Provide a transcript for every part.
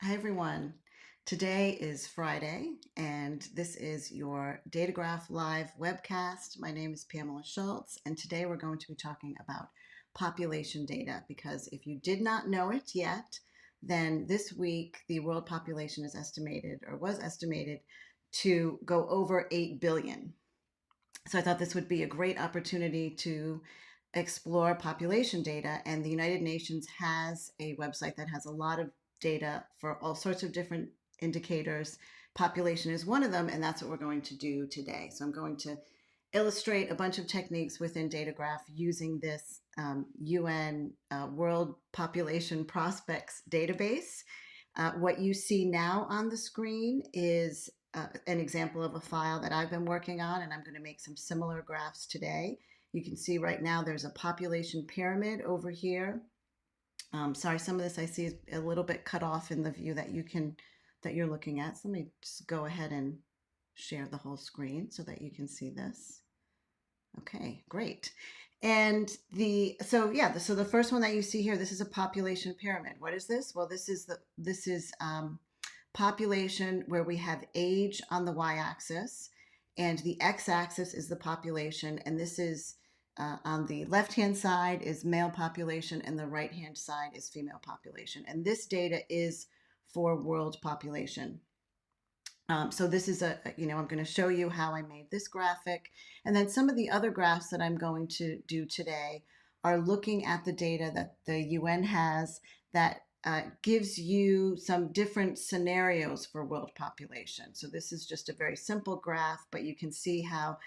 Hi, everyone. Today is Friday, and this is your Datagraph Live webcast. My name is Pamela Schultz, and today we're going to be talking about population data because if you did not know it yet, then this week the world population is estimated or was estimated to go over 8 billion. So I thought this would be a great opportunity to explore population data. And the United Nations has a website that has a lot of data for all sorts of different indicators. Population is one of them, and that's what we're going to do today. So I'm going to illustrate a bunch of techniques within Datagraph using this UN World Population Prospects database. What you see now on the screen is an example of a file that I've been working on, and I'm going to make some similar graphs today. You can see right now there's a population pyramid over here. Sorry, some of this I see is a little bit cut off in the view that you're looking at. So let me just go ahead and share the whole screen so that you can see this. Okay, great. And so the first one that you see here, this is a population pyramid. What is this? Well, this is population where we have age on the y-axis, and the x-axis is the population, and this is on the left-hand side is male population, and the right-hand side is female population. And this data is for world population. So this is I'm going to show you how I made this graphic. And then some of the other graphs that I'm going to do today are looking at the data that the UN has that gives you some different scenarios for world population. So this is just a very simple graph, but you can see how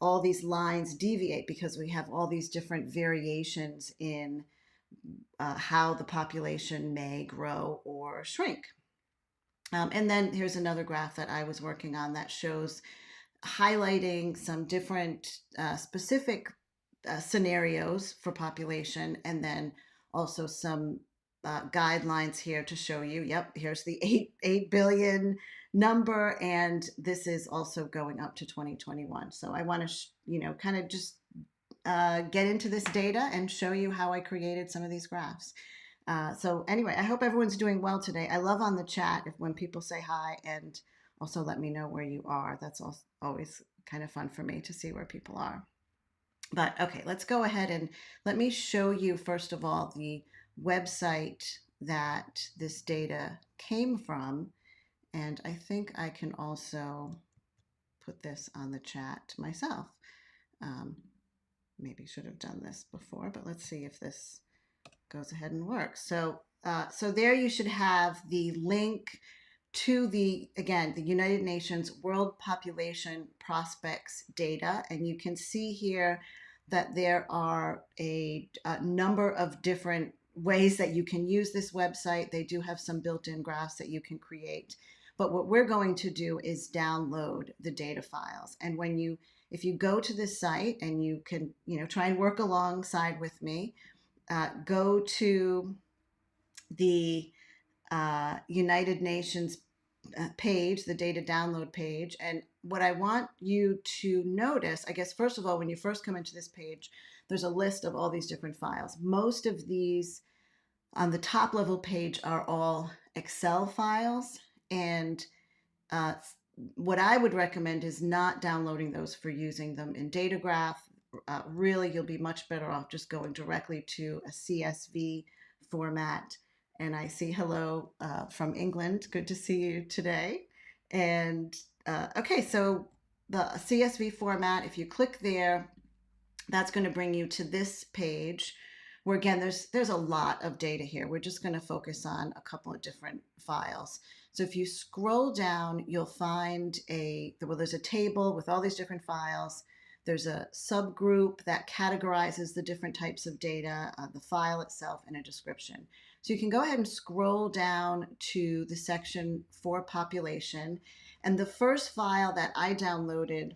all these lines deviate because we have all these different variations in how the population may grow or shrink. And then here's another graph that I was working on that shows highlighting some different specific scenarios for population, and then also some guidelines here to show you, yep, here's the 8 billion number, and this is also going up to 2021. So I want to, kind of just get into this data and show you how I created some of these graphs. So anyway, I hope everyone's doing well today. I love on the chat when people say hi and also let me know where you are. That's always kind of fun for me to see where people are. But okay, let's go ahead and let me show you first of all the website that this data came from. And I think I can also put this on the chat myself. Maybe should have done this before, but let's see if this goes ahead and works. So there you should have the link to the United Nations World Population Prospects data. And you can see here that there are a number of different ways that you can use this website. They do have some built-in graphs that you can create. But what we're going to do is download the data files. And if you go to this site, and you can, try and work alongside with me, go to the United Nations page, the data download page. And what I want you to notice, I guess, first of all, when you first come into this page, there's a list of all these different files. Most of these on the top level page are all Excel files. And what I would recommend is not downloading those for using them in Datagraph. Really, you'll be much better off just going directly to a CSV format. And I see hello from England. Good to see you today. And okay, so the CSV format, if you click there, that's going to bring you to this page where, again, there's a lot of data here. We're just going to focus on a couple of different files. So if you scroll down, you'll find there's a table with all these different files. There's a subgroup that categorizes the different types of data, the file itself, and a description. So you can go ahead and scroll down to the section for population. And the first file that I downloaded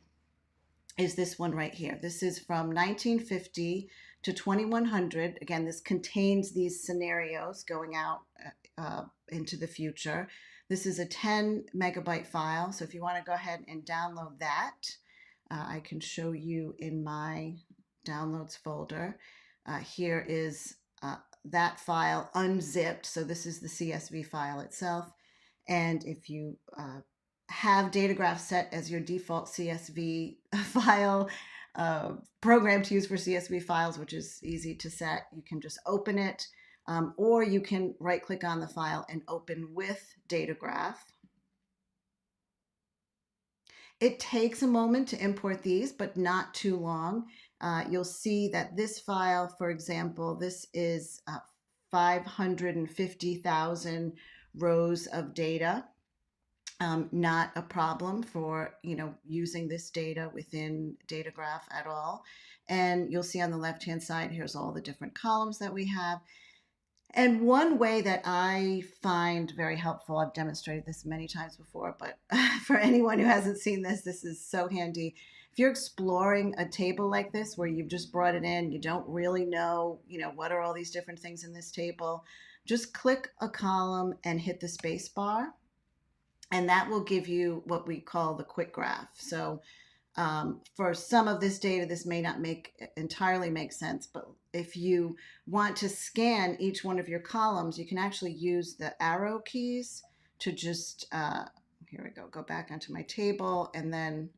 is this one right here. This is from 1950 to 2100. Again, this contains these scenarios going out into the future. This is a 10 megabyte file. So if you want to go ahead and download that, I can show you in my downloads folder. Here is that file unzipped. So this is the CSV file itself. And if you have Datagraph set as your default CSV file program to use for CSV files, which is easy to set, you can just open it, or you can right click on the file and open with Datagraph. It takes a moment to import these, but not too long. You'll see that this file, for example, this is 550,000 rows of data. Not a problem for using this data within Datagraph at all. And you'll see on the left-hand side, here's all the different columns that we have. And one way that I find very helpful, I've demonstrated this many times before, but for anyone who hasn't seen this, this is so handy. If you're exploring a table like this where you've just brought it in, you don't really know, what are all these different things in this table, just click a column and hit the space bar, and that will give you what we call the quick graph. So for some of this data, this may not entirely make sense, but if you want to scan each one of your columns, you can actually use the arrow keys to just, here we go back onto my table, and then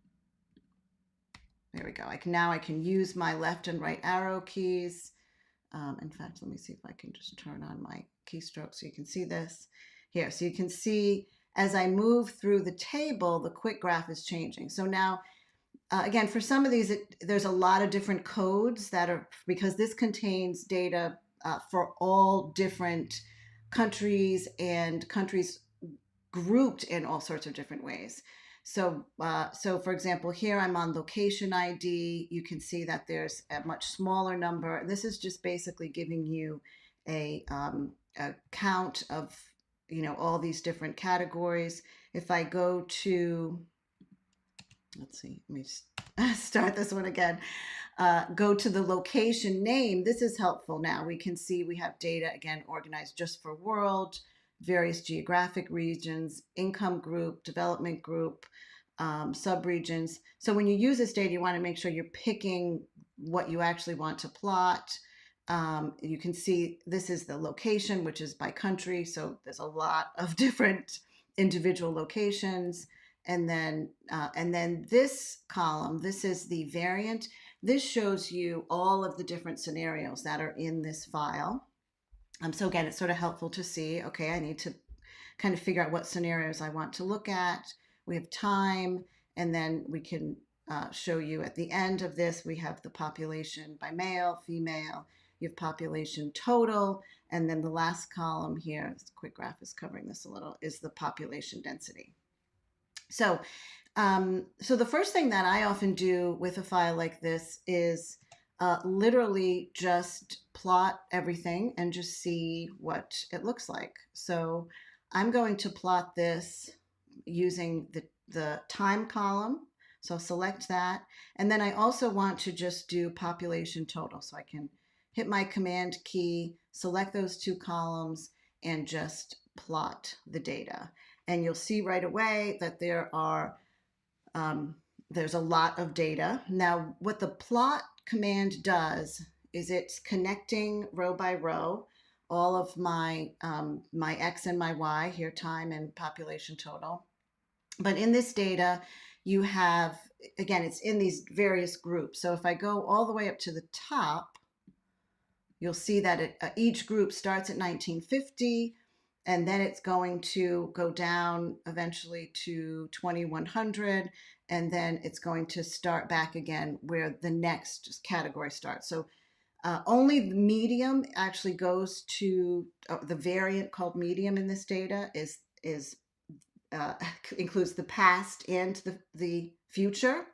there we go. Now I can use my left and right arrow keys. In fact, let me see if I can just turn on my keystroke so you can see this here. So you can see as I move through the table, the quick graph is changing. So now, again, for some of these, there's a lot of different codes that are, because this contains data for all different countries, and countries grouped in all sorts of different ways. So, for example, here I'm on location ID. You can see that there's a much smaller number. This is just basically giving you a count of, all these different categories. If I go to, let's see, let me start this one again. Go to the location name. This is helpful now. We can see we have data, again, organized just for world, various geographic regions, income group, development group, subregions. So when you use this data, you want to make sure you're picking what you actually want to plot. You can see this is the location, which is by country. So there's a lot of different individual locations. And then this column, this is the variant. This shows you all of the different scenarios that are in this file. So again, it's sort of helpful to see, okay, I need to kind of figure out what scenarios I want to look at. We have time, and then we can show you at the end of this, we have the population by male, female, you have population total, and then the last column here, this quick graph is covering this a little, is the population density. So, so the first thing that I often do with a file like this is literally just plot everything and just see what it looks like. So I'm going to plot this using the time column. So I'll select that. And then I also want to just do population total. So I can hit my command key, select those two columns, and just plot the data. And you'll see right away that there's a lot of data. Now, what the plot command does is it's connecting row by row all of my my X and my Y, here time and population total. But in this data, you have, again, it's in these various groups. So if I go all the way up to the top, you'll see that each group starts at 1950, and then it's going to go down eventually to 2100, and then it's going to start back again where the next category starts. So only the medium actually goes to the variant called medium in this data includes the past and the future.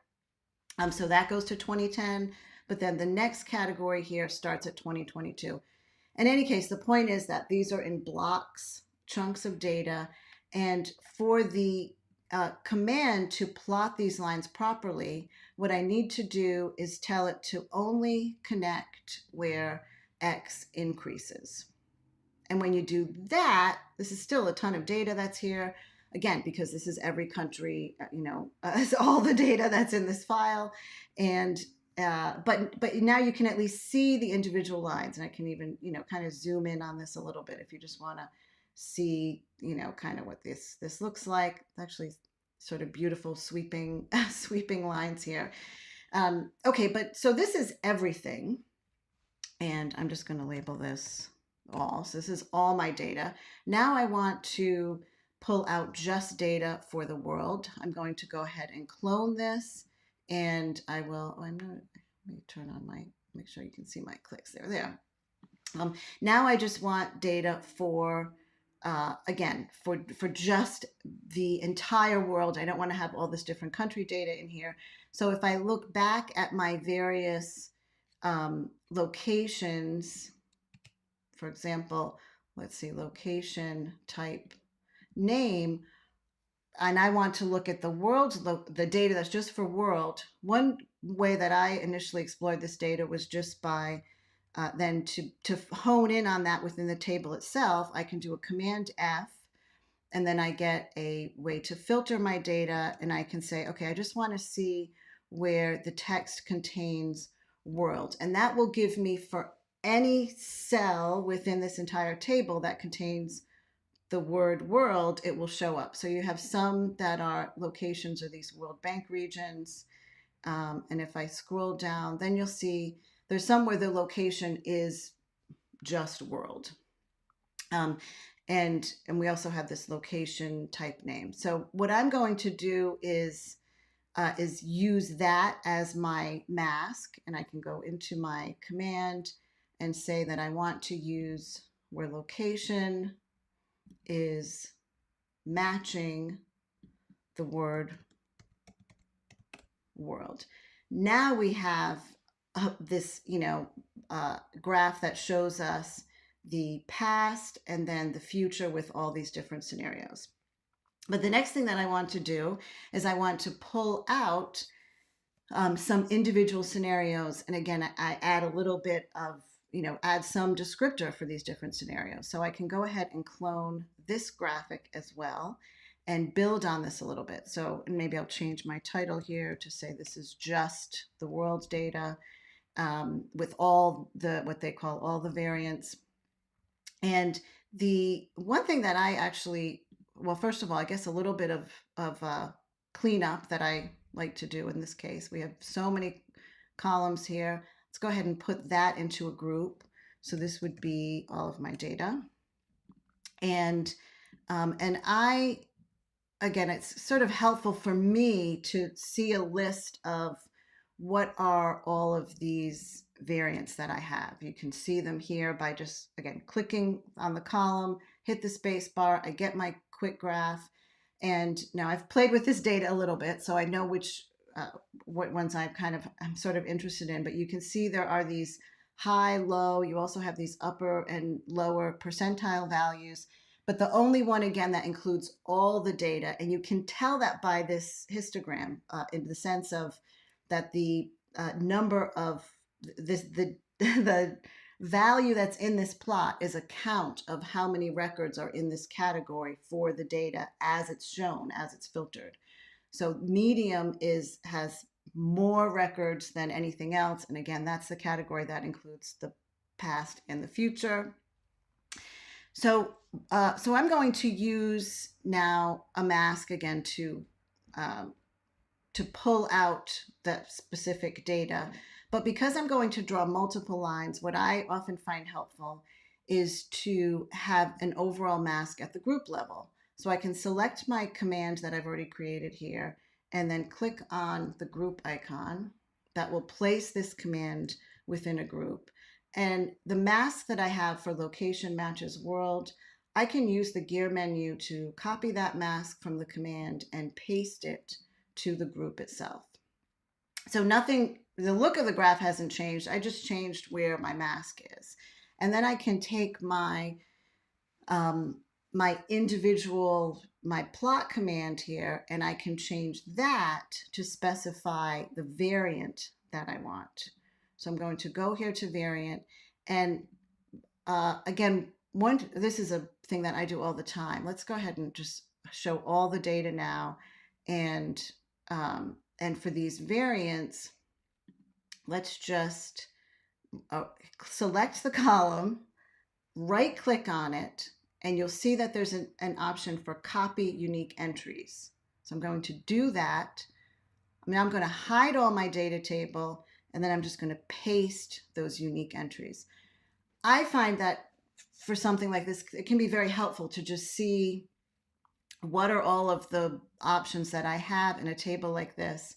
So that goes to 2010, but then the next category here starts at 2022. In any case, the point is that these are in blocks, chunks of data, and for the command to plot these lines properly, what I need to do is tell it to only connect where X increases. And when you do that, this is still a ton of data that's here, again, because this is every country, it's all the data that's in this file. And but now you can at least see the individual lines, and I can even kind of zoom in on this a little bit if you just want to see, kind of what this looks like. It's actually sort of beautiful sweeping sweeping lines here. Okay, but so this is everything, and I'm just going to label this all. So this is all my data. Now I want to pull out just data for the world. I'm going to go ahead and clone this, and I will. Let me turn on my. Make sure you can see my clicks there. There. Now I just want data for, again, for just the entire world. I don't want to have all this different country data in here. So if I look back at my various locations, for example, let's see, location type name, and I want to look at the world, the data that's just for world. One way that I initially explored this data was just by then to hone in on that within the table itself. I can do a Command F, and then I get a way to filter my data, and I can say, okay, I just want to see where the text contains world, and that will give me for any cell within this entire table that contains the word world, it will show up. So you have some that are locations or these World Bank regions. And if I scroll down, then you'll see there's some where the location is just world. And we also have this location type name. So what I'm going to do is use that as my mask, and I can go into my command and say that I want to use where location is matching the word world. Now we have this, graph that shows us the past and then the future with all these different scenarios. But the next thing that I want to do is I want to pull out some individual scenarios. And again, I add a little bit of, add some descriptor for these different scenarios. So I can go ahead and clone this graphic as well and build on this a little bit. So maybe I'll change my title here to say this is just the world data with all the, what they call all the variants. And the one thing that I actually, well, first of all, I guess a little bit of cleanup that I like to do in this case. We have so many columns here. Let's go ahead and put that into a group. So this would be all of my data. And I, again, it's sort of helpful for me to see a list of what are all of these variants that I have. You can see them here by just, again, clicking on the column, hit the space bar, I get my quick graph. And now I've played with this data a little bit, so I know what ones I'm sort of interested in, but you can see there are these high, low, you also have these upper and lower percentile values. But the only one, again, that includes all the data, and you can tell that by this histogram in the sense of that the number of the value that's in this plot is a count of how many records are in this category for the data as it's shown, as it's filtered. So medium has more records than anything else. And again, that's the category that includes the past and the future. So I'm going to use now a mask again to pull out that specific data. But because I'm going to draw multiple lines, what I often find helpful is to have an overall mask at the group level. So I can select my command that I've already created here and then click on the group icon that will place this command within a group. And the mask that I have for location matches world, I can use the gear menu to copy that mask from the command and paste it to the group itself. So nothing, the look of the graph hasn't changed. I just changed where my mask is. And then I can take my my plot command here, and I can change that to specify the variant that I want. So I'm going to go here to variant, and again, this is a thing that I do all the time. Let's go ahead and just show all the data now, and for these variants, let's just select the column, right click on it, and you'll see that there's an option for copy unique entries. So I'm going to do that. I'm going to hide all my data table, and then I'm just going to paste those unique entries. I find that for something like this, it can be very helpful to just see what are all of the options that I have in a table like this.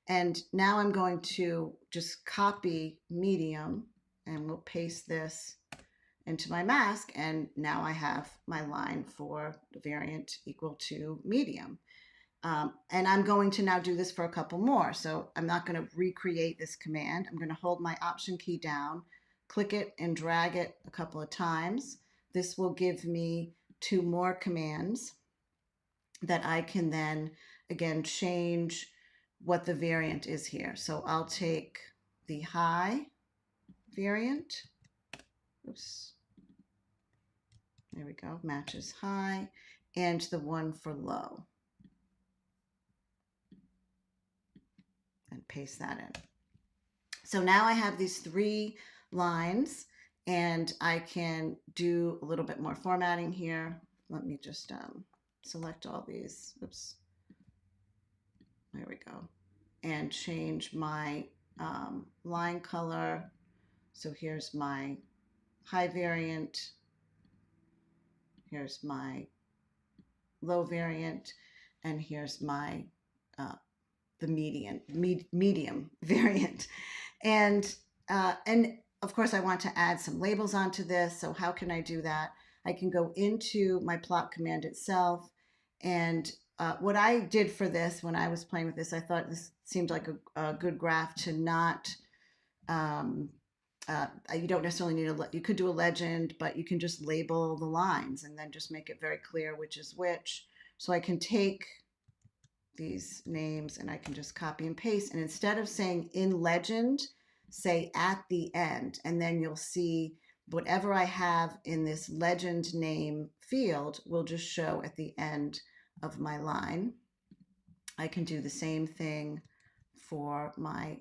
And now I'm going to just copy medium, and we'll paste this into my mask, and now I have my line for the variant equal to medium. And I'm going to now do this for a couple more. So I'm not going to recreate this command. I'm going to hold my option key down, click it and drag it a couple of times. This will give me 2 more commands that I can then, again, change what the variant is here. So I'll take the high variant. Oops. There we go, matches high, and the one for low. And paste that in. So now I have these 3 lines, and I can do a little bit more formatting here. Let me just select all these. Oops. There we go. And change my line color. So here's my high variant. Here's my low variant, and here's my the medium variant. And of course I want to add some labels onto this. So how can I do that? I can go into my plot command itself, and what I did for this when I was playing with this, I thought this seemed like a good graph to not you don't necessarily need you could do a legend, but you can just label the lines and then just make it very clear which is which. So I can take these names and I can just copy and paste, and instead of saying in legend, say at the end, and then you'll see whatever I have in this legend name field will just show at the end of my line. I can do the same thing for my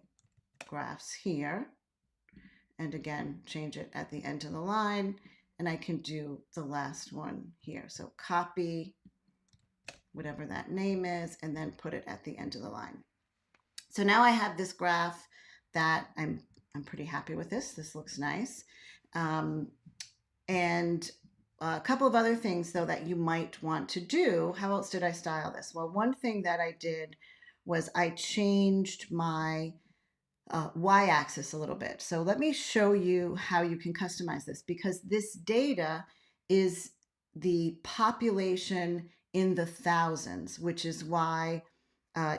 graphs here. And again, change it at the end of the line, and I can do the last one here. So copy whatever that name is, and then put it at the end of the line. So now I have this graph that I'm pretty happy with this. This looks nice. And a couple of other things, though, that you might want to do. How else did I style this? Well, one thing that I did was I changed my y-axis a little bit. So let me show you how you can customize this, because this data is the population in the thousands, which is why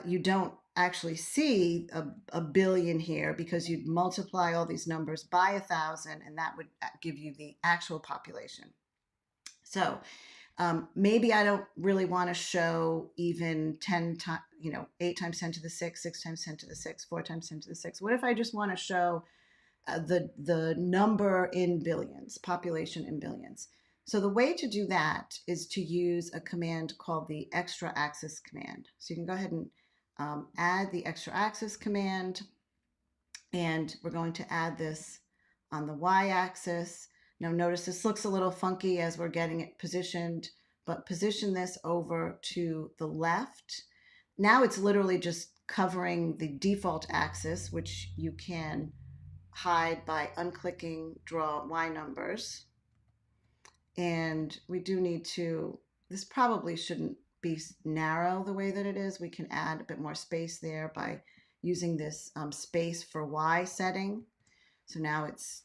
you don't actually see a billion here, because you'd multiply all these numbers by 1,000 and that would give you the actual population. So maybe I don't really want to show even 10 times, 8 times 10 to the 6, 6 times 10 to the 6, 4 times 10 to the 6. What if I just want to show the number in billions, population in billions? So the way to do that is to use a command called the extra axis command. So you can go ahead and add the extra axis command, and we're going to add this on the y-axis. Now notice this looks a little funky as we're getting it positioned, but position this over to the left. Now it's literally just covering the default axis, which you can hide by unclicking draw Y numbers. And we do need to, this probably shouldn't be narrow the way that it is. We can add a bit more space there by using this space for Y setting. So now it's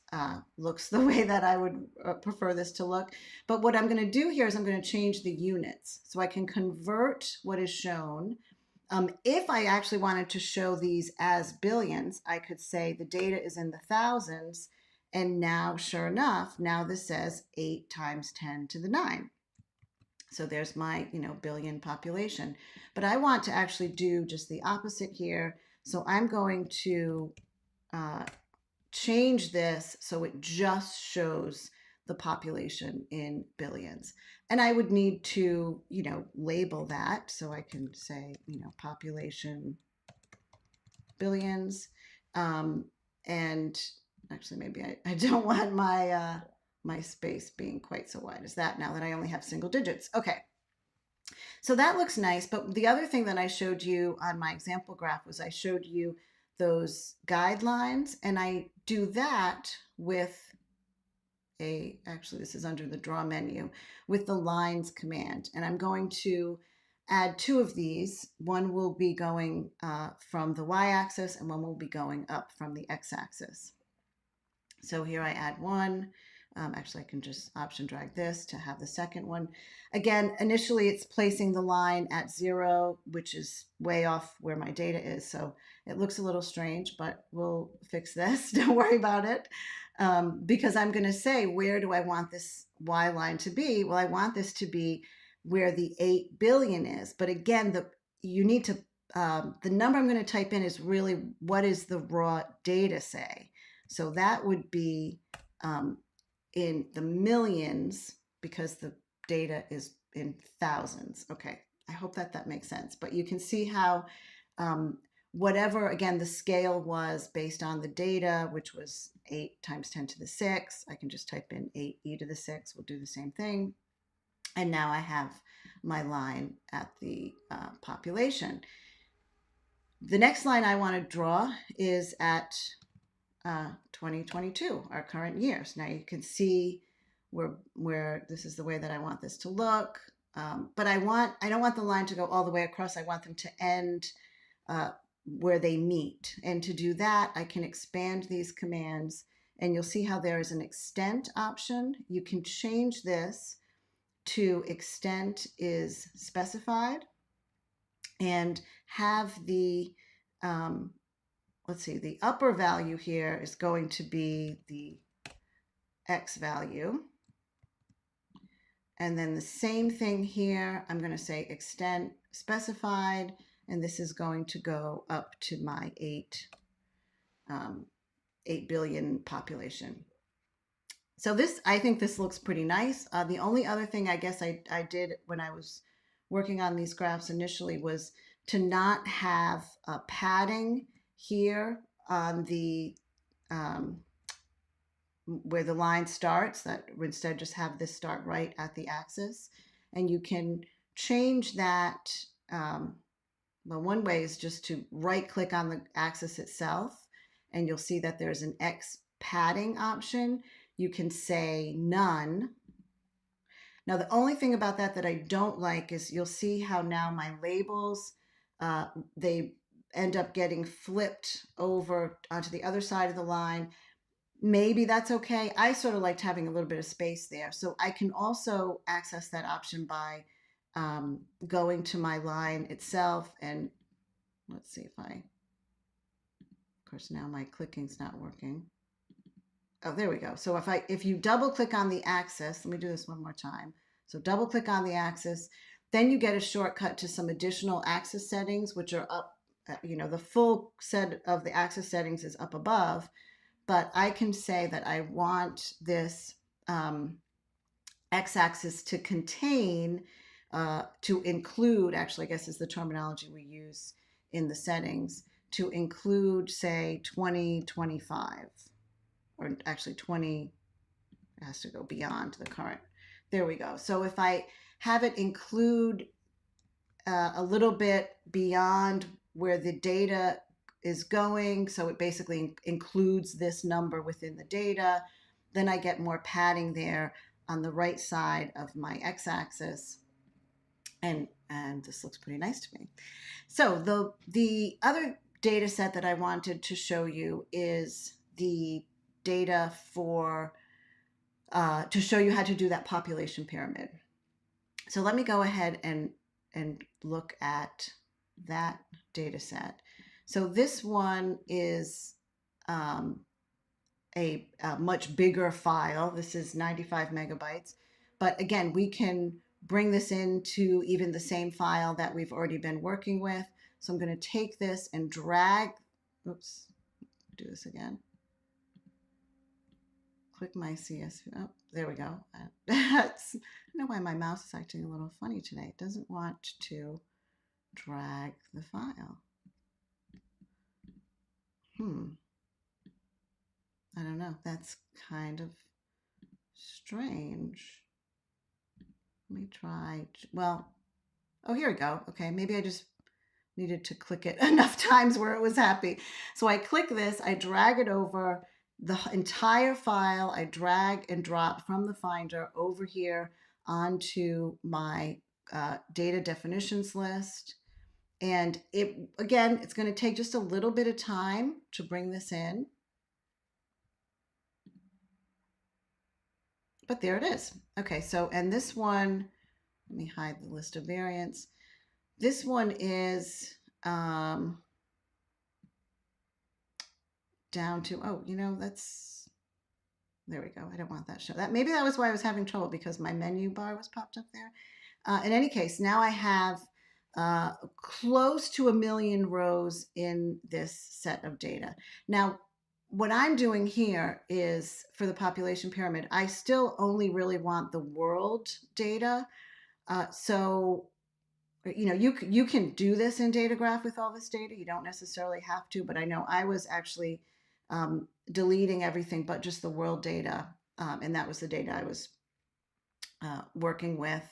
looks the way that I would prefer this to look. But what I'm going to do here is I'm going to change the units. So I can convert what is shown. If I actually wanted to show these as billions, I could say the data is in the thousands. And now, sure enough, now this says 8 times 10 to the 9. So there's my, billion population. But I want to actually do just the opposite here. So I'm going to change this so it just shows the population in billions. And I would need to, label that. So I can say, population billions. And actually, maybe I don't want my my space being quite so wide as that now that I only have single digits. Okay, so that looks nice. But the other thing that I showed you on my example graph was I showed you those guidelines, and I do that with actually this is under the draw menu, with the lines command. And I'm going to add two of these. One will be going from the y-axis and one will be going up from the x-axis. So here I add one. Actually, I can just option drag this to have the second one. Again, initially it's placing the line at 0, which is way off where my data is. So it looks a little strange, but we'll fix this. Don't worry about it. Because I'm going to say, where do I want this Y line to be? Well, I want this to be where the 8 billion is. But again, you need to, the number I'm going to type in is really, what is the raw data say? So that would be in the millions because the data is in thousands. Okay, I hope that that makes sense. But you can see how whatever, again, the scale was based on the data, which was 8 times 10 to the 6. I can just type in 8e to the 6. We'll do the same thing. And now I have my line at the population. The next line I want to draw is at 2022, our current year. So now you can see where this is the way that I want this to look. But I don't want the line to go all the way across. I want them to end where they meet. And to do that, I can expand these commands, and you'll see how there is an extent option. You can change this to extent is specified and have the let's see, the upper value here is going to be the X value. And then the same thing here, I'm going to say extent specified, and this is going to go up to my 8 billion population. So this, I think this looks pretty nice. The only other thing I guess I did when I was working on these graphs initially was to not have padding here on the where the line starts, that instead just have this start right at the axis. And you can change that. Well, one way is just to right click on the axis itself, and you'll see that there's an X padding option. You can say none. Now, the only thing about that that I don't like is you'll see how now my labels, they end up getting flipped over onto the other side of the line. Maybe that's okay. I sort of liked having a little bit of space there. So I can also access that option by going to my line itself. And let's see if of course, now my clicking's not working. Oh, there we go. So if you double click on the axis, let me do this one more time. So double click on the axis, then you get a shortcut to some additional axis settings, which are up, the full set of the axis settings is up above. But I can say that I want this x-axis to contain, to include, actually, I guess is the terminology we use in the settings, to include, say, 2025, or actually 20, it has to go beyond the current. There we go. So if I have it include a little bit beyond where the data is going, so it basically includes this number within the data, then I get more padding there on the right side of my x-axis, and this looks pretty nice to me. So the other data set that I wanted to show you is the data for to show you how to do that population pyramid. So let me go ahead and look at that data set. So this one is a much bigger file. This is 95 megabytes. But again, we can bring this into even the same file that we've already been working with. So I'm going to take this and drag, oops, do this again. Click my CSV. Oh, there we go. I don't know why my mouse is acting a little funny today. It doesn't want to drag the file. I don't know. That's kind of Strange. Let me try. Well, oh, here we go. Okay, maybe I just needed to click it enough times where it was happy. So I click this, I drag it over the entire file. I drag and drop from the Finder over here onto my data definitions list. And again, it's going to take just a little bit of time to bring this in. But there it is. Okay, so, and this one, let me hide the list of variants. This one is down to, oh, there we go. I don't want that show. Maybe that was why I was having trouble, because my menu bar was popped up there. In any case, now I have close to 1 million rows in this set of data. Now, what I'm doing here is, for the population pyramid, I still only really want the world data. So, you can do this in data graph with all this data. You don't necessarily have to, but I know I was actually deleting everything but just the world data. And that was the data I was working with,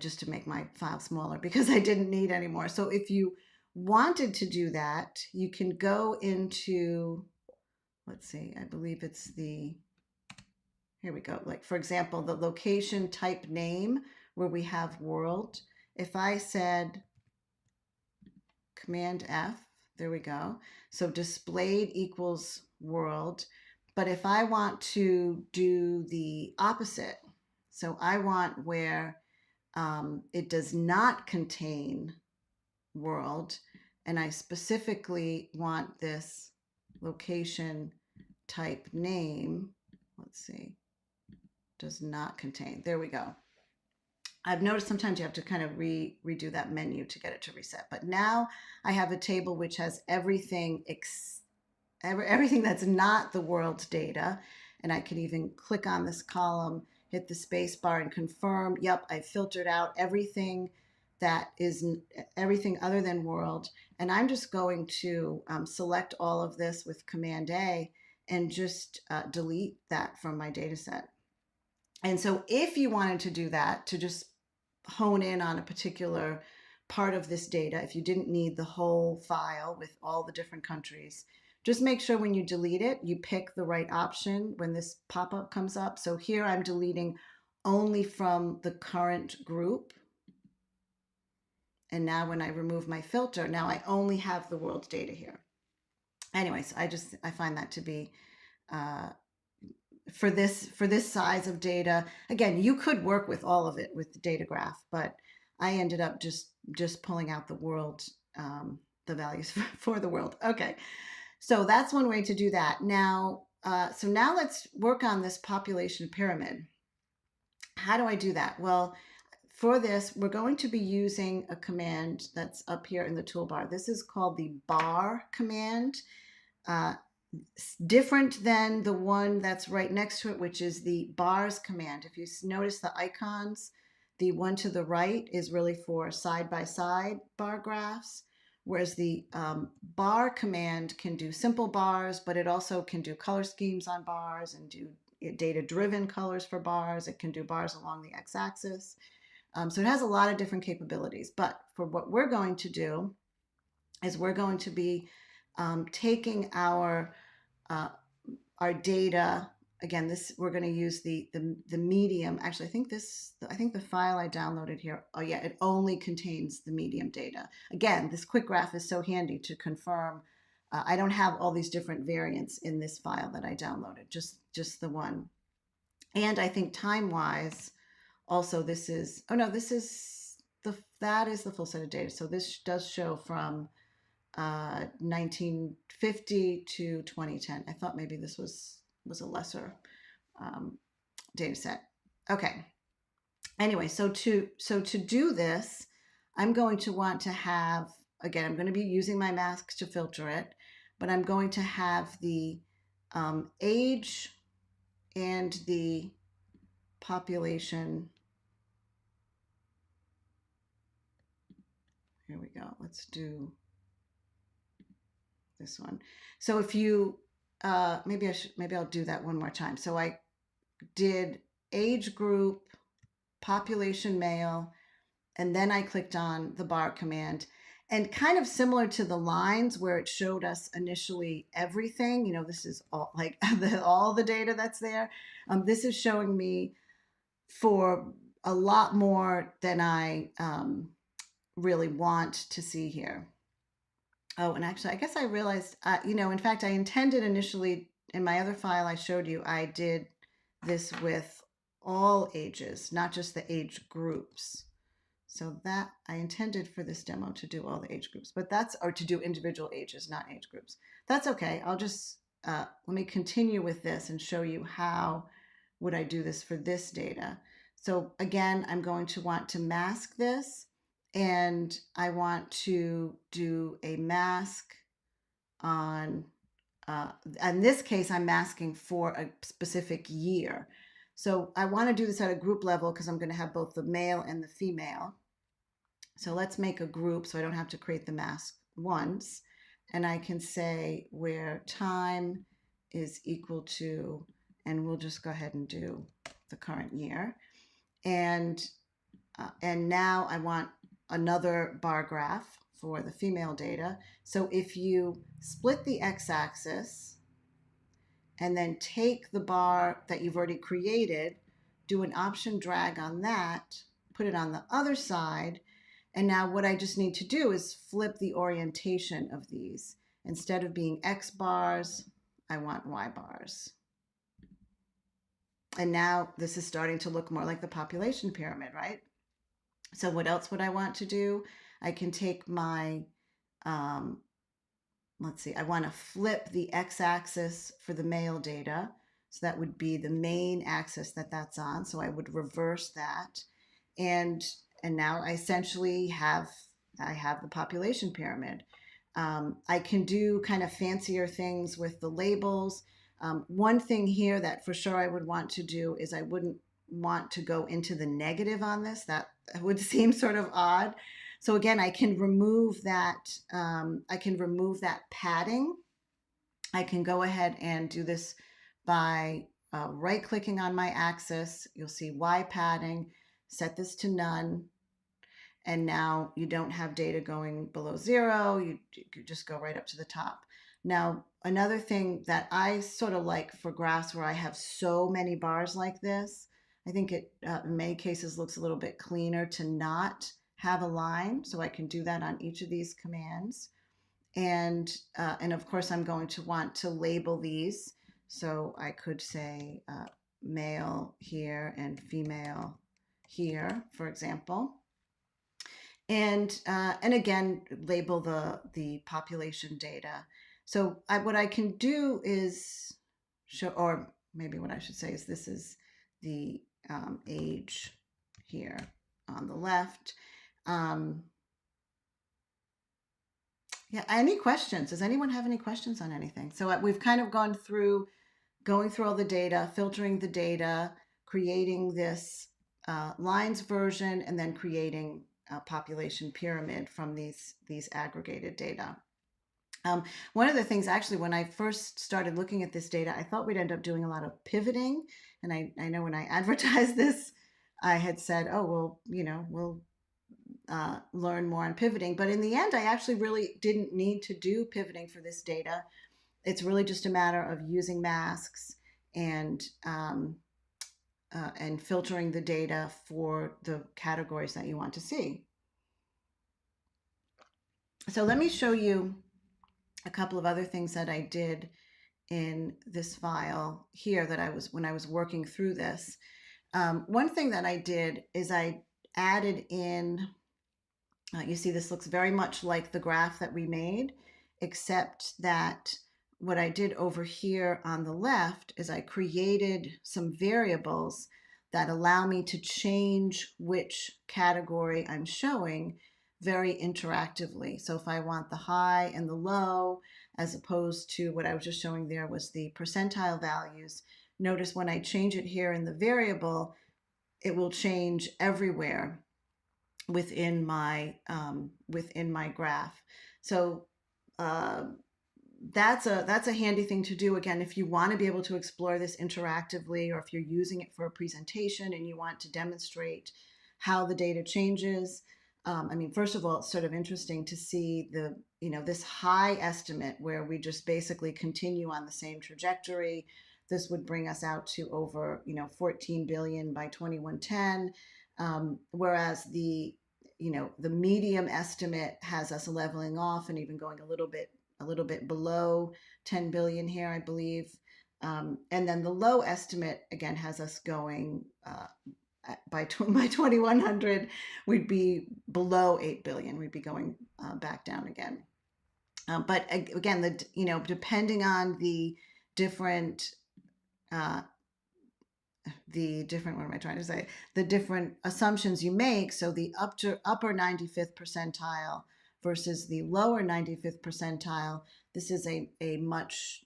just to make my file smaller, because I didn't need any more. So if you wanted to do that, you can go into, let's see, I believe it's here we go. Like, for example, the location type name where we have world. If I said Command F, there we go. So displayed equals world. But if I want to do the opposite, so I want where it does not contain world, and I specifically want this location type name, let's see, does not contain, there we go. I've noticed sometimes you have to kind of redo that menu to get it to reset. But now I have a table which has everything everything that's not the world data. And I can even click on this column, hit the space bar, and confirm, yep, I filtered out everything that is everything other than world. And I'm just going to select all of this with Command A and just delete that from my data set. And so if you wanted to do that, to just hone in on a particular part of this data, if you didn't need the whole file with all the different countries, just make sure when you delete it, you pick the right option when this pop-up comes up. So here I'm deleting only from the current group. And now when I remove my filter, now I only have the world data here. Anyways, I find that to be for this size of data. Again, you could work with all of it with the data graph, but I ended up just pulling out the world, the values for the world. Okay, so that's one way to do that. Now, so now let's work on this population pyramid. How do I do that? Well, for this, we're going to be using a command that's up here in the toolbar. This is called the bar command. Different than the one that's right next to it, which is the bars command. If you notice the icons, the one to the right is really for side-by-side bar graphs, whereas the bar command can do simple bars, but it also can do color schemes on bars and do data-driven colors for bars. It can do bars along the x-axis. So it has a lot of different capabilities. But for what we're going to do is we're going to be taking our data. Again, we're going to use the medium. Actually, I think the file I downloaded here, oh yeah, it only contains the medium data. Again, this quick graph is so handy to confirm. I don't have all these different variants in this file that I downloaded, just the one. And I think time-wise, also this is, oh no, that is the full set of data. So this does show from 1950 to 2010. I thought maybe this was a lesser data set. Okay. Anyway, so to do this, I'm going to want to have, again, I'm going to be using my masks to filter it, but I'm going to have the age and the population. Here we go. Let's do this one. So if you, maybe I'll do that one more time. So I did age group, population male, and then I clicked on the bar command. And kind of similar to the lines where it showed us initially everything, this is all like all the data that's there. This is showing me for a lot more than I really want to see here. Oh, and actually, I guess I realized, in fact, I intended initially in my other file I showed you, I did this with all ages, not just the age groups. So that I intended for this demo to do all the age groups, or to do individual ages, not age groups. That's okay. I'll just, let me continue with this and show you how would I do this for this data. So again, I'm going to want to mask this, and I want to do a mask on, in this case, I'm masking for a specific year. So I want to do this at a group level because I'm going to have both the male and the female. So let's make a group so I don't have to create the mask once. And I can say where time is equal to, and we'll just go ahead and do the current year. And now I want another bar graph for the female data. So if you split the x-axis and then take the bar that you've already created, do an option drag on that, put it on the other side, and now what I just need to do is flip the orientation of these. Instead of being X bars, I want Y bars. And now this is starting to look more like the population pyramid, right? So what else would I want to do? I can take my, let's see, I want to flip the x-axis for the male data. So that would be the main axis that's on. So I would reverse that. And now I essentially have the population pyramid. I can do kind of fancier things with the labels. One thing here that for sure I would want to do is I wouldn't want to go into the negative on this. That would seem sort of odd. So again, I can remove that. I can remove that padding. I can go ahead and do this by right-clicking on my axis. You'll see Y padding. Set this to none. And now you don't have data going below 0. You just go right up to the top. Now, another thing that I sort of like for graphs where I have so many bars like this, I think it in many cases looks a little bit cleaner to not have a line. So I can do that on each of these commands. And of course, I'm going to want to label these. So I could say male here and female here, for example. And again, label the population data. So what I can do is show, or maybe what I should say is this is the age here on the left. Yeah, any questions? Does anyone have any questions on anything? So we've kind of going through all the data, filtering the data, creating this lines version, and then creating a population pyramid from these aggregated data. One of the things, actually, when I first started looking at this data, I thought we'd end up doing a lot of pivoting. And I know when I advertised this, I had said, oh, well, we'll learn more on pivoting. But in the end, I actually really didn't need to do pivoting for this data. It's really just a matter of using masks and filtering the data for the categories that you want to see. So let me show you a couple of other things that I did in this file here when I was working through this. One thing that I did is I added in, you see this looks very much like the graph that we made, except that what I did over here on the left is I created some variables that allow me to change which category I'm showing very interactively. So if I want the high and the low, as opposed to what I was just showing there was the percentile values, notice when I change it here in the variable, it will change everywhere within my graph. So that's a handy thing to do. Again, if you want to be able to explore this interactively, or if you're using it for a presentation and you want to demonstrate how the data changes. I mean, first of all, it's sort of interesting to see this high estimate where we just basically continue on the same trajectory. This would bring us out to over 14 billion by 2110, whereas the medium estimate has us leveling off and even going a little bit below 10 billion here, I believe. And then the low estimate again has us going by 2100, we'd be below 8 billion. We'd be going back down again. But again, depending on different uh, what am I trying to say? The different assumptions you make. So the upper 95th percentile versus the lower 95th percentile, this is a much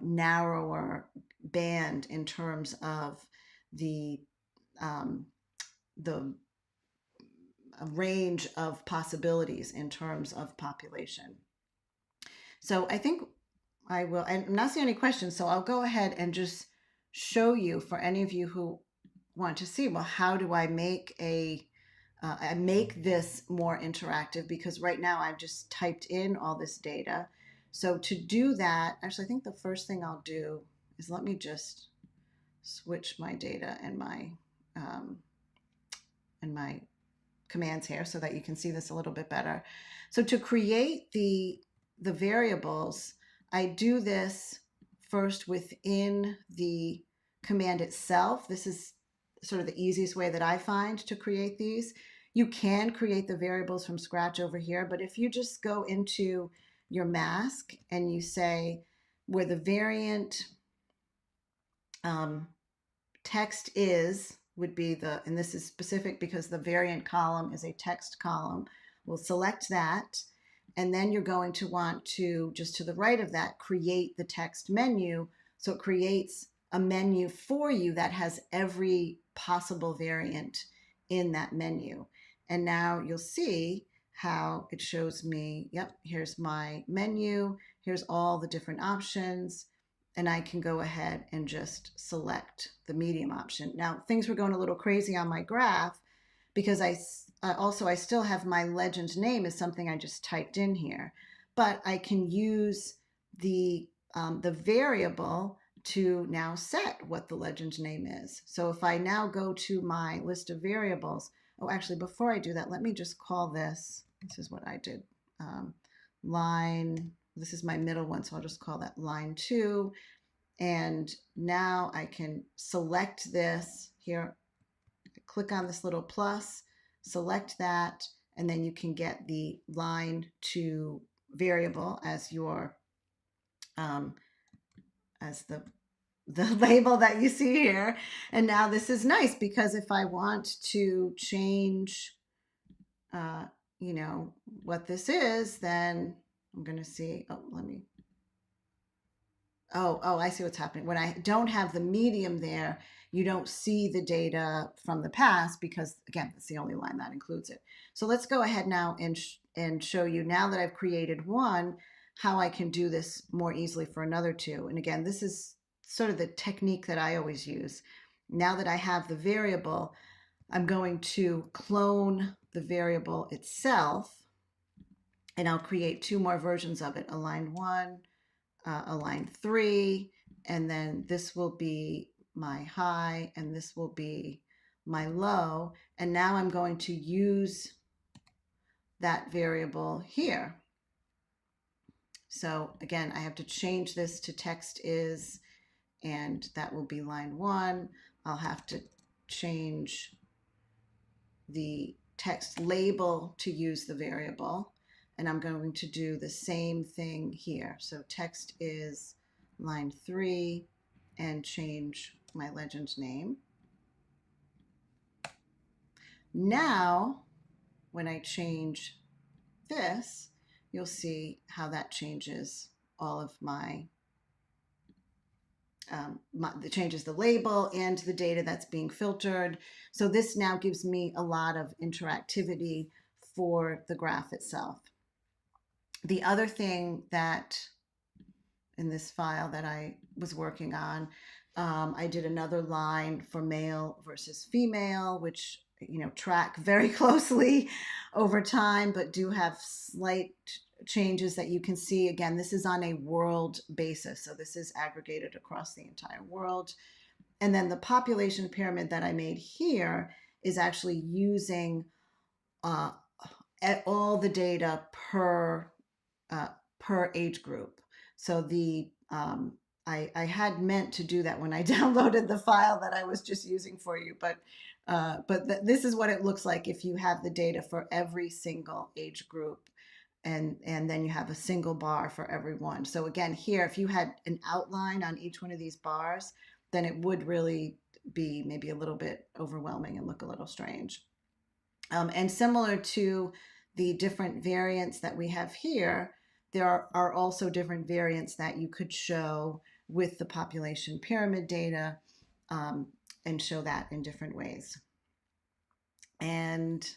narrower band in terms of the um, the range of possibilities in terms of population. So I think I will, and I'm not seeing any questions, so I'll go ahead and just show you, for any of you who want to see, well, how do I make I make this more interactive, because right now I've just typed in all this data. So to do that, actually, I think the first thing I'll do is let me just switch my data and my commands here so that you can see this a little bit better. So to create the variables, I do this first within the command itself. This is sort of the easiest way that I find to create these. You can create the variables from scratch over here, but if you just go into your mask and you say where the variant text would be and this is specific because the variant column is a text column. We'll select that, and then you're going to want to, just to the right of that, create the text menu. So it creates a menu for you that has every possible variant in that menu. And now you'll see how it shows me, yep, here's my menu, here's all the different options, and I can go ahead and just select the medium option. Now, things were going a little crazy on my graph because I still have my legend name as something I just typed in here, but I can use the variable to now set what the legend name is. So if I now go to my list of variables, oh, actually, before I do that, let me just call this is what I did, line, this is my middle one, so I'll just call that line 2. And now I can select this here, click on this little plus, select that, and then you can get the line 2 variable as your as the label that you see here. And now this is nice because if I want to change what this is, then I'm going to see, I see what's happening. When I don't have the medium there, you don't see the data from the past because, again, it's the only line that includes it. So let's go ahead now and show you, now that I've created one, how I can do this more easily for another 2. And again, this is sort of the technique that I always use. Now that I have the variable, I'm going to clone the variable itself, and I'll create 2 more versions of it, a line 1, a line 3, and then this will be my high and this will be my low. And now I'm going to use that variable here. So again, I have to change this to text is, and that will be line 1. I'll have to change the text label to use the variable, and I'm going to do the same thing here. So text is line 3 and change my legend name. Now, when I change this, you'll see how that changes all of my changes the label and the data that's being filtered. So this now gives me a lot of interactivity for the graph itself. The other thing that in this file that I was working on. I did another line for male versus female, which track very closely over time, but do have slight changes that you can see. Again, this is on a world basis, so this is aggregated across the entire world. And then the population pyramid that I made here is actually using uh, all the data uh, per age group. So I had meant to do that when I downloaded the file that I was just using for you, but this is what it looks like if you have the data for every single age group, and then you have a single bar for everyone. So again, here, if you had an outline on each one of these bars, then it would really be maybe a little bit overwhelming and look a little strange. And similar to the different variants that we have here, there are also different variants that you could show with the population pyramid data, and show that in different ways. And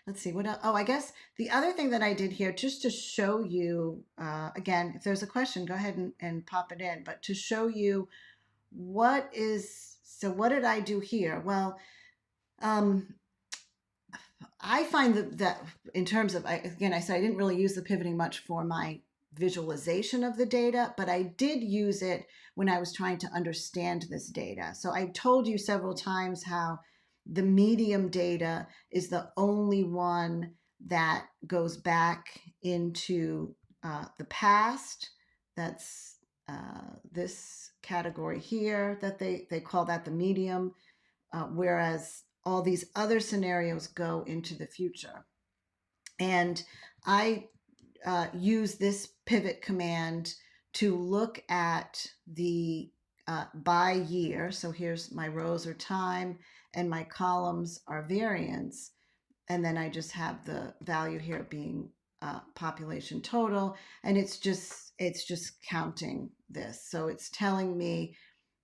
let's see what else. Oh, I guess the other thing that I did here, just to show you, again, if there's a question, go ahead and pop it in, but to show you what did I do here? Well, I find that in terms of, again, I said I didn't really use the pivoting much for my visualization of the data, but I did use it when I was trying to understand this data. So I told you several times how the medium data is the only one that goes back into the past. That's this category here that they call that the medium, whereas all these other scenarios go into the future. And I use this pivot command to look at the by year. So here's my rows are time and my columns are variance. And then I just have the value here being population total. And it's just counting this. So it's telling me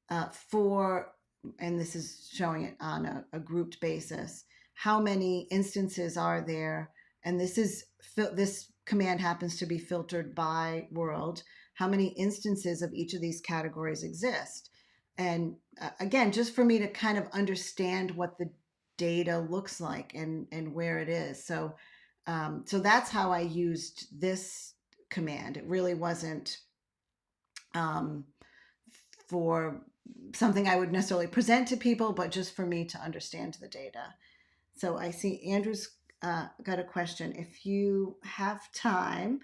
and this is showing it on a grouped basis, how many instances are there, and this command happens to be filtered by world, how many instances of each of these categories exist. And again, just for me to kind of understand what the data looks like and where it is. So that's how I used this command. It really wasn't for something I would necessarily present to people, but just for me to understand the data. So I see Andrew's got a question. If you have time,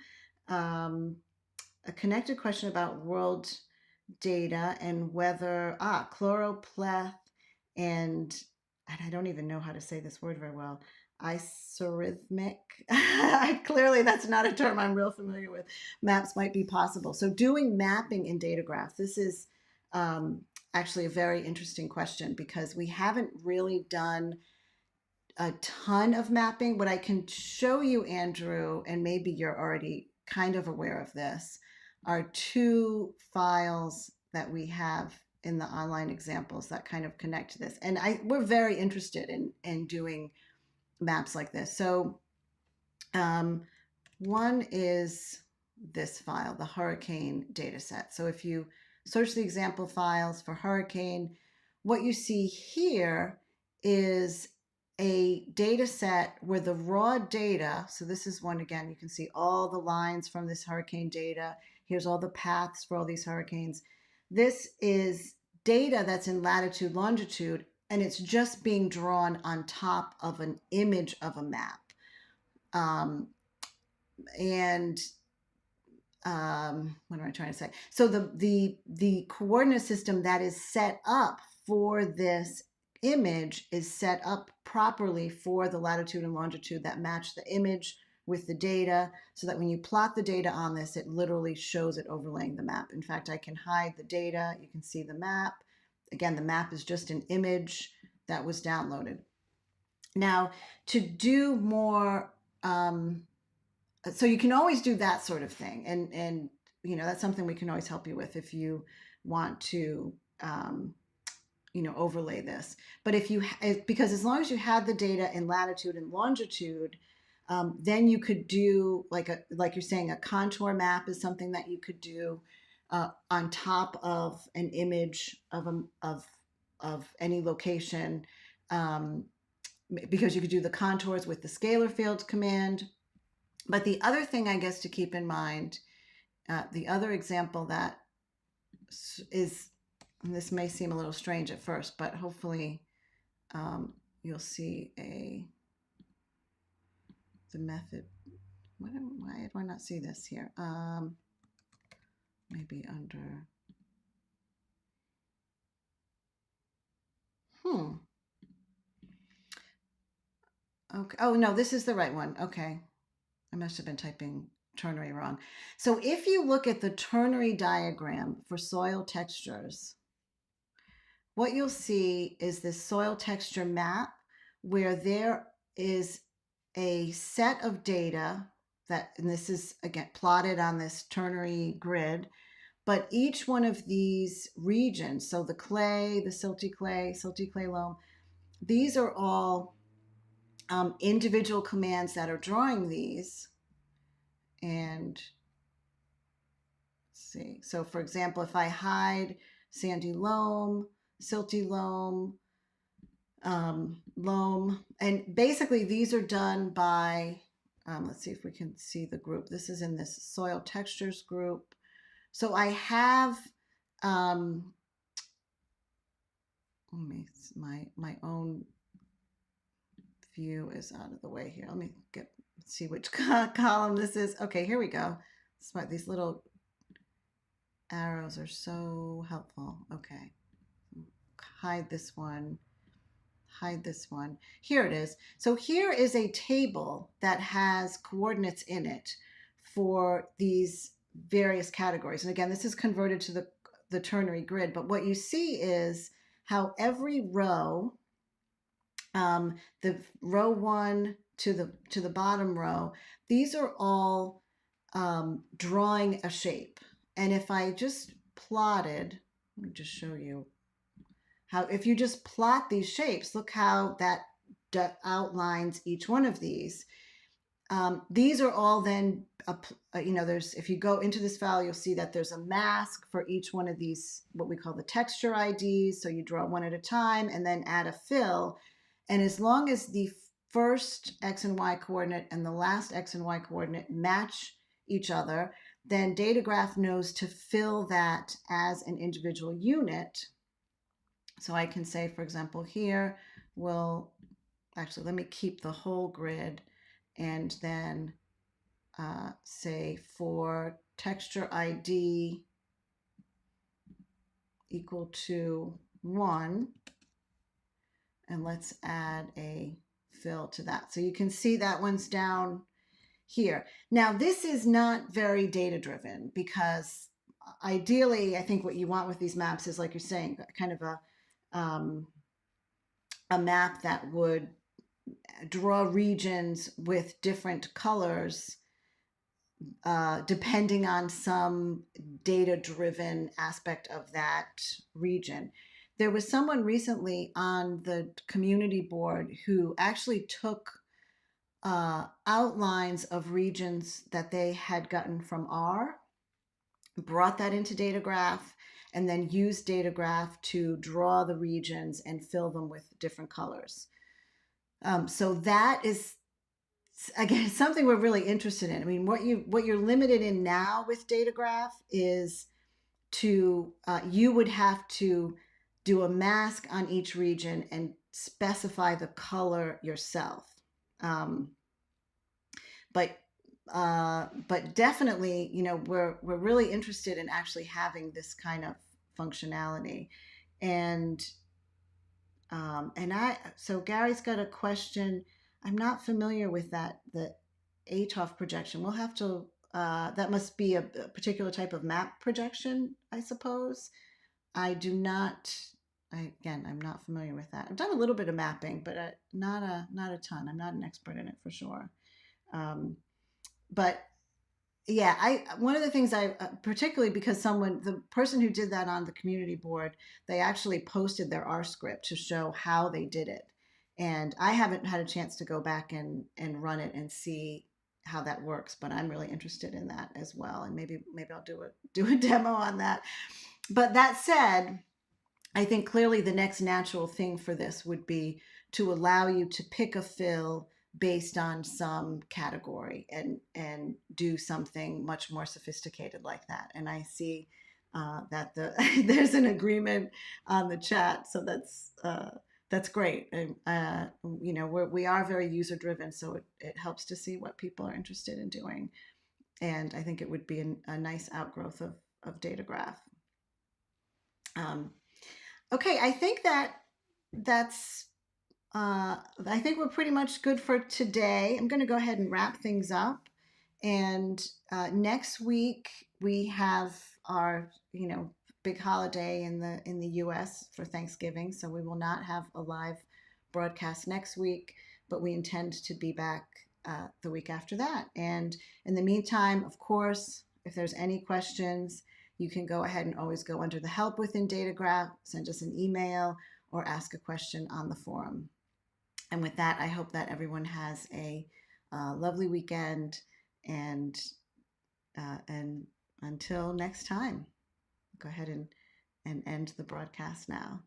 a connected question about world data and whether chloropleth and I don't even know how to say this word very well. Isorhythmic. Clearly, that's not a term I'm real familiar with. Maps might be possible. So doing mapping in data graphs. This is actually a very interesting question because we haven't really done a ton of mapping. What I can show you, Andrew, and maybe you're already kind of aware of this, are two files that we have in the online examples that kind of connect to this. And we're very interested in doing maps like this. So one is this file, the hurricane data set. So if you search the example files for hurricane, what you see here is a data set where the raw data, so this is one, again, you can see all the lines from this hurricane data. Here's all the paths for all these hurricanes. This is data that's in latitude, longitude, and it's just being drawn on top of an image of a map. What am I trying to say? So the coordinate system that is set up for this image is set up properly for the latitude and longitude that match the image with the data, so that when you plot the data on this, it literally shows it overlaying the map. In fact, I can hide the data. You can see the map. Again, the map is just an image that was downloaded. Now, to do more, so you can always do that sort of thing. And that's something we can always help you with if you want to, overlay this. But because as long as you had the data in latitude and longitude, then you could do like you're saying, a contour map is something that you could do. on top of an image of any location, um, because you could do the contours with the scalar field command. But the other thing, I guess, to keep in mind, the other example that is, and this may seem a little strange at first, but hopefully you'll see the method. Why do I not see this here? Maybe under, okay. Oh, no, this is the right one. Okay. I must have been typing ternary wrong. So if you look at the ternary diagram for soil textures, what you'll see is this soil texture map where there is a set of data that, and this is again plotted on this ternary grid, but each one of these regions, so the clay, the silty clay loam, these are all individual commands that are drawing these. And let's see. So for example, if I hide sandy loam, silty loam, loam, and basically these are done by, let's see if we can see the group. This is in this soil textures group. So I have, my own view is out of the way here. Let me see which column this is. Okay, here we go. Smart. These little arrows are so helpful. Okay, hide this one. Hide this one. Here it is. So here is a table that has coordinates in it for these various categories. And again, this is converted to the ternary grid. But what you see is how every row, the row 1 to the bottom row, these are all drawing a shape. And if I just plotted, let me just show you how, if you just plot these shapes, look how that outlines each one of these. These are all then, there's, if you go into this file, you'll see that there's a mask for each one of these, what we call the texture IDs. So you draw one at a time and then add a fill. And as long as the first X and Y coordinate and the last X and Y coordinate match each other, then Datagraph knows to fill that as an individual unit. So I can say, for example, here, actually, let me keep the whole grid and then say for texture ID equal to 1, and let's add a fill to that. So you can see that one's down here. Now, this is not very data driven because ideally, I think what you want with these maps is, like you're saying, kind of a map that would draw regions with different colors depending on some data-driven aspect of that region. There was someone recently on the community board who actually took outlines of regions that they had gotten from R, brought that into Datagraph, and then used Datagraph to draw the regions and fill them with different colors. So that is, again, something we're really interested in. I mean, what you're limited in now with Datagraph is to, you would have to do a mask on each region and specify the color yourself. But definitely, we're really interested in actually having this kind of functionality. And so Gary's got a question. I'm not familiar with that, the ATOF projection. We'll have to, that must be a particular type of map projection, I suppose. I'm not familiar with that. I've done a little bit of mapping, but not a ton. I'm not an expert in it for sure. But yeah, one of the things particularly because the person who did that on the community board, they actually posted their R script to show how they did it. And I haven't had a chance to go back and run it and see how that works, but I'm really interested in that as well, and maybe I'll do a demo on that. But that said, I think clearly the next natural thing for this would be to allow you to pick a fill based on some category and do something much more sophisticated like that. And I see that there's an agreement on the chat, so that's great. And we are very user driven, so it helps to see what people are interested in doing. And I think it would be a nice outgrowth of Datagraph. Okay, I think that's I think we're pretty much good for today. I'm going to go ahead and wrap things up. And next week we have our big holiday in the U.S. for Thanksgiving, so we will not have a live broadcast next week, but we intend to be back the week after that. And in the meantime, of course, if there's any questions, you can go ahead and always go under the help within Datagraph, send us an email, or ask a question on the forum. And with that, I hope that everyone has a lovely weekend, and until next time, go ahead and end the broadcast now.